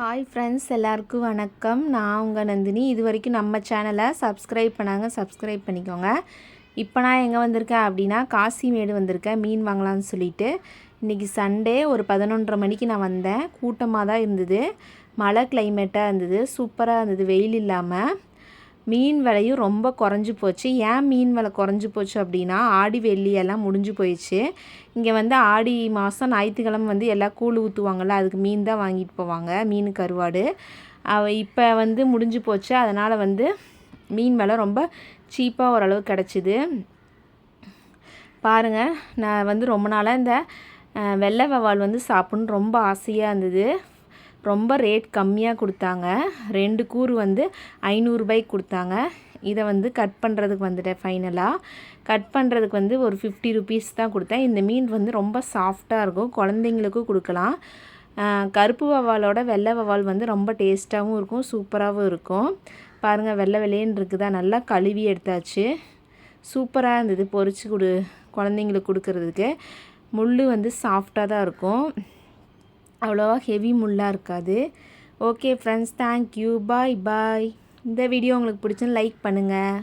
Hi friends, எல்லாருக்கும் வணக்கம். நான் உங்கள் நந்தினி. இது வரைக்கும் நம்ம சேனலை சப்ஸ்கிரைப் சப்ஸ்கிரைப் பண்ணிக்கோங்க. இப்போ நான் எங்கே வந்திருக்கேன் அப்படின்னா, காசிமேடு வந்திருக்கேன் மீன் வாங்கலாம்னு சொல்லிட்டு. இன்றைக்கி சண்டே ஒரு 11:30 மணிக்கு நான் வந்தேன். கூட்டமாக தான் இருந்தது, மழை கிளைமேட்டாக இருந்தது, சூப்பராக இருந்தது, வெயில் இல்லாமல். மீன் விலையும் ரொம்ப குறைஞ்சி போச்சு. ஏன் மீன் விலை குறைஞ்சி போச்சு அப்படின்னா, ஆடி வெள்ளியெல்லாம் முடிஞ்சு போயிடுச்சு. இங்கே வந்து ஆடி மாதம் ஞாயிற்றுக்கிழமை வந்து எல்லாம் கூழ் ஊற்றுவாங்கள்ல, அதுக்கு மீன் தான் வாங்கிட்டு போவாங்க, மீன் கருவாடு. இப்போ வந்து முடிஞ்சு போச்சு. அதனால் வந்து மீன் விலை ரொம்ப சீப்பாக ஓரளவு கிடச்சிது. பாருங்கள், நான் வந்து ரொம்ப நாளாக இந்த வெள்ளை வவ்வால் வந்து சாப்பிட்ணுன்னு ரொம்ப ஆசையாக இருந்தது. ரொம்ப ரேட் கம்மியாக கொடுத்தாங்க. 2 கூறு வந்து 500 ரூபாய்க்கு கொடுத்தாங்க. இதை வந்து கட் பண்ணுறதுக்கு வந்துட்டேன். ஃபைனலாக கட் பண்ணுறதுக்கு வந்து ஒரு 50 ருபீஸ் தான் கொடுத்தேன். இந்த மீன் வந்து ரொம்ப சாஃப்டாக இருக்கும், குழந்தைங்களுக்கும் கொடுக்கலாம். கருப்பு வவ்வாலோட வெள்ளை வவ்வால் வந்து ரொம்ப டேஸ்ட்டாகவும் இருக்கும், சூப்பராகவும் இருக்கும். பாருங்கள், வெள்ளை வெள்ளையன்னு இருக்குதா, நல்லா கழுவி எடுத்தாச்சு. சூப்பராக இருந்தது. பொரிச்சு குழந்தைங்களுக்கு கொடுக்கறதுக்கு. முள் வந்து சாஃப்டாக தான் இருக்கும், அவ்வளோவா ஹெவி முள்ளாக இருக்காது. ஓகே ஃப்ரெண்ட்ஸ், தேங்க்யூ, பாய் பாய். இந்த வீடியோ உங்களுக்கு பிடிச்சுன்னு லைக் பண்ணுங்கள்.